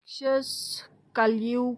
राक्षस, कलयुग,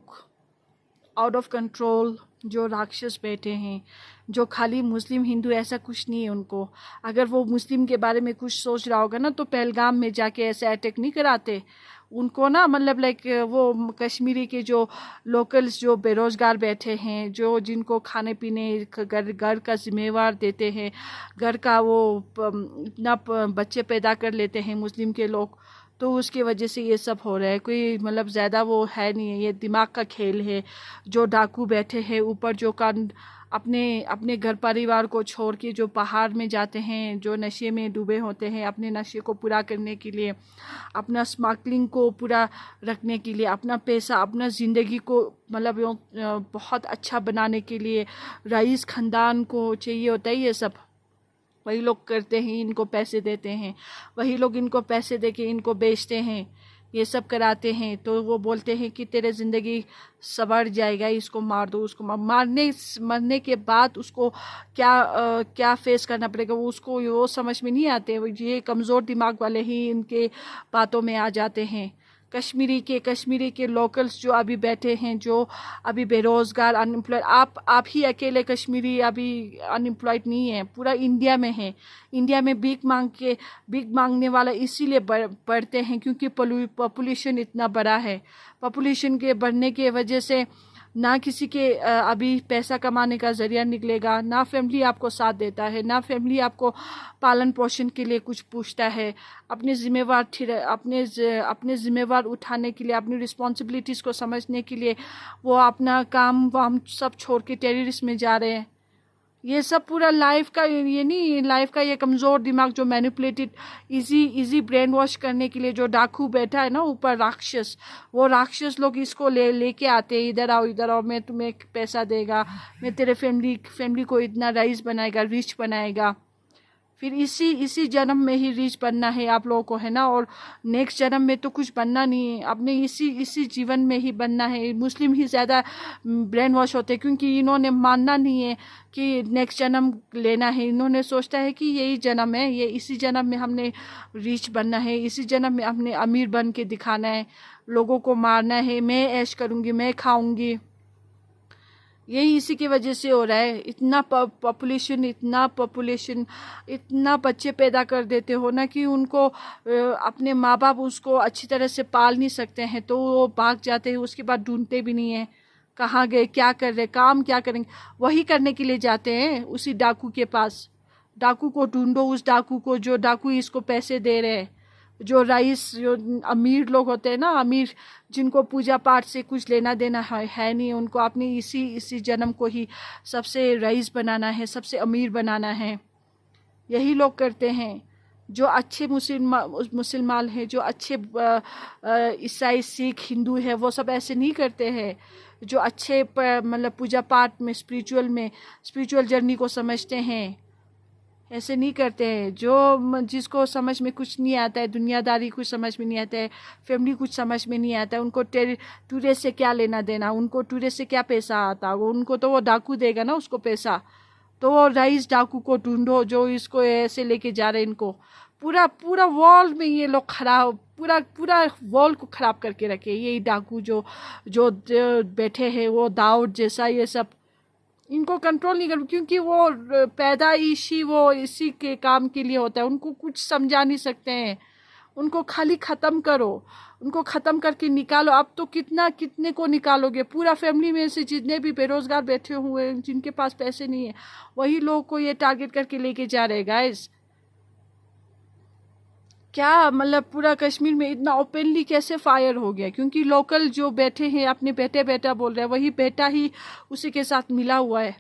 out of control जो राक्षस बैठे हैं, जो खाली मुस्लिम हिंदू ऐसा कुछ नहीं है उनको। अगर वो मुस्लिम के बारे में कुछ सोच रहा होगा ना तो पहलगाम में जाके ऐसे अटैक नहीं कराते उनको ना। मतलब लाइक वो कश्मीरी के जो लोकल्स जो बेरोज़गार बैठे हैं, जो जिनको खाने पीने घर का जिम्मेवार देते हैं, घर का वो इतना बच्चे पैदा कर लेते हैं मुस्लिम के लोग, तो उसकी वजह से ये सब हो रहा है। कोई मतलब ज़्यादा वो है नहीं है, ये दिमाग का खेल है। जो डाकू बैठे हैं ऊपर, जो कान अपने अपने घर परिवार को छोड़ के जो पहाड़ में जाते हैं, जो नशे में डूबे होते हैं, अपने नशे को पूरा करने के लिए, अपना स्मगलिंग को पूरा रखने के लिए, अपना पैसा, अपना ज़िंदगी को मतलब बहुत अच्छा बनाने के लिए रईस ख़ानदान को चाहिए होता है ये सब। वही लोग करते हैं, इनको पैसे देते हैं, वही लोग इनको पैसे दे के इनको बेचते हैं, ये सब कराते हैं। तो वो बोलते हैं कि तेरे ज़िंदगी संवर जाएगा, इसको मार दो, उसको मरने के बाद उसको क्या फेस करना पड़ेगा वो उसको वो समझ में नहीं आते। ये कमज़ोर दिमाग वाले ही इनके बातों में आ जाते हैं। कश्मीरी के लोकल्स जो अभी बैठे हैं, जो अभी बेरोज़गार, अनएम्प्लॉयड, आप ही अकेले कश्मीरी अभी अनएम्प्लॉयड नहीं है, पूरा इंडिया में है। इंडिया में भीख मांगने वाला इसीलिए बढ़ते हैं क्योंकि पॉपुलेशन इतना बड़ा है। पॉपुलेशन के बढ़ने के वजह से ना किसी के अभी पैसा कमाने का ज़रिया निकलेगा, ना फैमिली आपको साथ देता है, ना फैमिली आपको पालन पोषण के लिए कुछ पूछता है। अपने ज़िम्मेवार उठाने के लिए, अपनी रिस्पॉन्सिबिलिटीज़ को समझने के लिए वो अपना काम वाम सब छोड़ के टेररिस्ट में जा रहे हैं। ये सब पूरा लाइफ का ये नहीं, लाइफ का ये कमज़ोर दिमाग जो मैनिपुलेटेड इजी ब्रेन वॉश करने के लिए जो डाकू बैठा है ना ऊपर, राक्षस, वो राक्षस लोग इसको लेके आते हैं, इधर आओ, मैं तुम्हें पैसा देगा, मैं तेरे फैमिली को इतना राइज बनाएगा, रिच बनाएगा। फिर इसी जन्म में ही रिच बनना है आप लोगों को, है ना, और नेक्स्ट जन्म में तो कुछ बनना नहीं है, अपने इसी जीवन में ही बनना है। मुस्लिम ही ज़्यादा ब्रेन वॉश होते हैं क्योंकि इन्होंने मानना नहीं है कि नेक्स्ट जन्म लेना है। इन्होंने सोचता है कि यही जन्म है, ये इसी जन्म में हमने रिच बनना है, इसी जन्म में हमने अमीर बन के दिखाना है, लोगों को मारना है, मैं ऐश करूँगी, मैं खाऊँगी। यही इसी की वजह से हो रहा है। इतना पॉपुलेशन, इतना बच्चे पैदा कर देते हो ना कि उनको अपने माँ बाप उसको अच्छी तरह से पाल नहीं सकते हैं, तो वो भाग जाते हैं। उसके बाद ढूंढते भी नहीं हैं कहाँ गए, क्या कर रहे, काम क्या करेंगे, वही करने के लिए जाते हैं उसी डाकू के पास। डाकू को ढूंढो, उस डाकू को जो डाकू इसको पैसे दे रहे हैं, जो अमीर लोग होते हैं ना, अमीर जिनको पूजा पाठ से कुछ लेना देना है नहीं, उनको अपने इसी जन्म को ही सबसे रईस बनाना है, सबसे अमीर बनाना है। यही लोग करते हैं। जो अच्छे मुसलमान हैं, जो अच्छे ईसाई, सिख, हिंदू है, वो सब ऐसे नहीं करते हैं। जो अच्छे मतलब पूजा पाठ में, स्पिरिचुअल जर्नी को समझते हैं, ऐसे नहीं करते हैं। जिसको समझ में कुछ नहीं आता है, दुनियादारी कुछ समझ में नहीं आता है, फैमिली कुछ समझ में नहीं आता है, उनको टूरे से क्या लेना देना, उनको टूरे से क्या पैसा आता, उनको तो वो डाकू देगा ना उसको पैसा। तो वो रईस डाकू को ढूंढो जो इसको ऐसे लेके जा रहे हैं। इनको पूरा वॉल में ये लोग खराब, पूरा वॉल को खराब करके रखे यही डाकू जो बैठे हैं, वो दाऊद जैसा, ये सब इनको कंट्रोल नहीं कर, क्योंकि वो पैदाइशी वो इसी के काम के लिए होता है। उनको कुछ समझा नहीं सकते हैं, उनको खाली ख़त्म करो, उनको ख़त्म करके निकालो। अब तो कितने को निकालोगे, पूरा फैमिली में से जितने भी बेरोज़गार बैठे हुए हैं, जिनके पास पैसे नहीं है, वही लोग को ये टारगेट करके लेके जा रहे गाइस। क्या मतलब पूरा कश्मीर में इतना ओपनली कैसे फायर हो गया? क्योंकि लोकल जो बैठे हैं अपने बेटा बोल रहे हैं, वही बेटा ही उसी के साथ मिला हुआ है।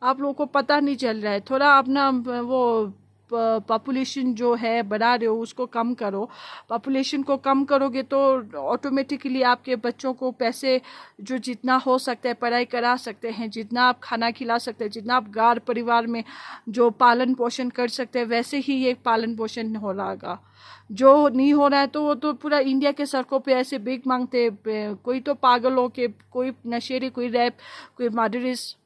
आप लोगों को पता नहीं चल रहा है। थोड़ा अपना वो पॉपुलेशन जो है बढ़ा रहे हो उसको कम करो। पॉपुलेशन को कम करोगे तो ऑटोमेटिकली आपके बच्चों को पैसे जो जितना हो सकता है पढ़ाई करा सकते हैं, जितना आप खाना खिला सकते हैं, जितना आप घर परिवार में जो पालन पोषण कर सकते हैं, वैसे ही ये पालन पोषण हो रहा। जो नहीं हो रहा है तो वो तो पूरा इंडिया के सड़कों पे ऐसे भीख मांगते, कोई तो पागल हो के, कोई नशेड़ी, कोई रैप, कोई मर्डरिस्ट।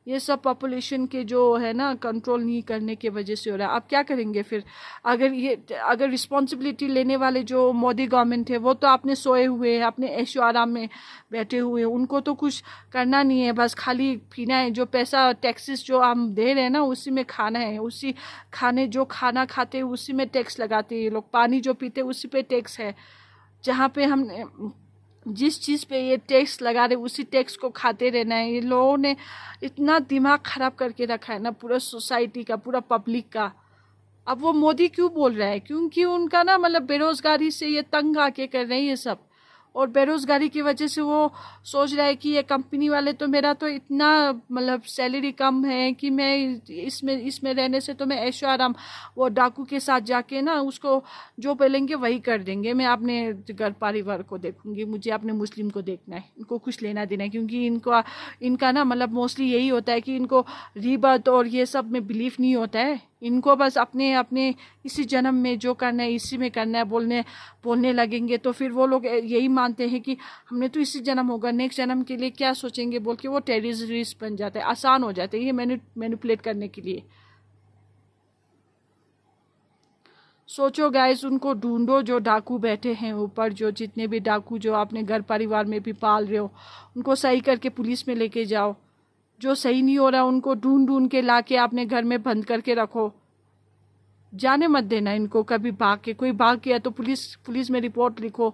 ये सब पॉपुलेशन के जो है ना कंट्रोल नहीं करने की वजह से हो रहा है। आप क्या करेंगे फिर? अगर रिस्पॉन्सिबिलिटी लेने वाले जो मोदी गवर्नमेंट है वो तो आपने सोए हुए हैं, अपने ऐशो आराम में बैठे हुए हैं, उनको तो कुछ करना नहीं है, बस खाली पीना है। जो पैसा टैक्सेस जो हम दे रहे हैं ना उसी में खाना है, उसी खाना खाते हैं उसी में टैक्स लगाते हैं ये लोग, पानी जो पीते हैं उसी पे टैक्स है। जहाँ पे हम जिस चीज़ पे ये टैक्स लगा रहे उसी टैक्स को खाते रहना है। ये लोगों ने इतना दिमाग खराब करके रखा है ना पूरा सोसाइटी का, पूरा पब्लिक का। अब वो मोदी क्यों बोल रहा है? क्योंकि उनका ना मतलब बेरोजगारी से ये तंग आके कर रहे हैं ये सब, और बेरोजगारी की वजह से वो सोच रहा है कि ये कंपनी वाले तो मेरा तो इतना मतलब सैलरी कम है कि मैं इसमें रहने से तो मैं ऐशो आराम वो डाकू के साथ जाके ना उसको जो बोलेंगे वही कर देंगे। मैं अपने घर परिवार को देखूंगी, मुझे अपने मुस्लिम को देखना है, इनको कुछ लेना देना है। क्योंकि इनका ना मतलब मोस्टली यही होता है कि इनको रीबर्थ और ये सब में बिलीफ नहीं होता है। इनको बस अपने अपने इसी जन्म में जो करना है इसी में करना है बोलने लगेंगे तो फिर वो लोग यही मानते हैं कि हमने तो इसी जन्म होगा, नेक्स्ट जन्म के लिए क्या सोचेंगे बोल के वो टेररिस्ट बन जाते हैं, आसान हो जाते हैं ये मैनिपुलेट करने के लिए। सोचो गाइस, उनको ढूंढो जो डाकू बैठे हैं ऊपर, जो जितने भी डाकू जो अपने घर परिवार में भी पाल रहे हो, उनको सही करके पुलिस में लेके जाओ। जो सही नहीं हो रहा उनको ढूंढ ढूंढ के लाके अपने घर में बंद करके रखो, जाने मत देना इनको कभी। कोई भाग गया तो पुलिस में रिपोर्ट लिखो।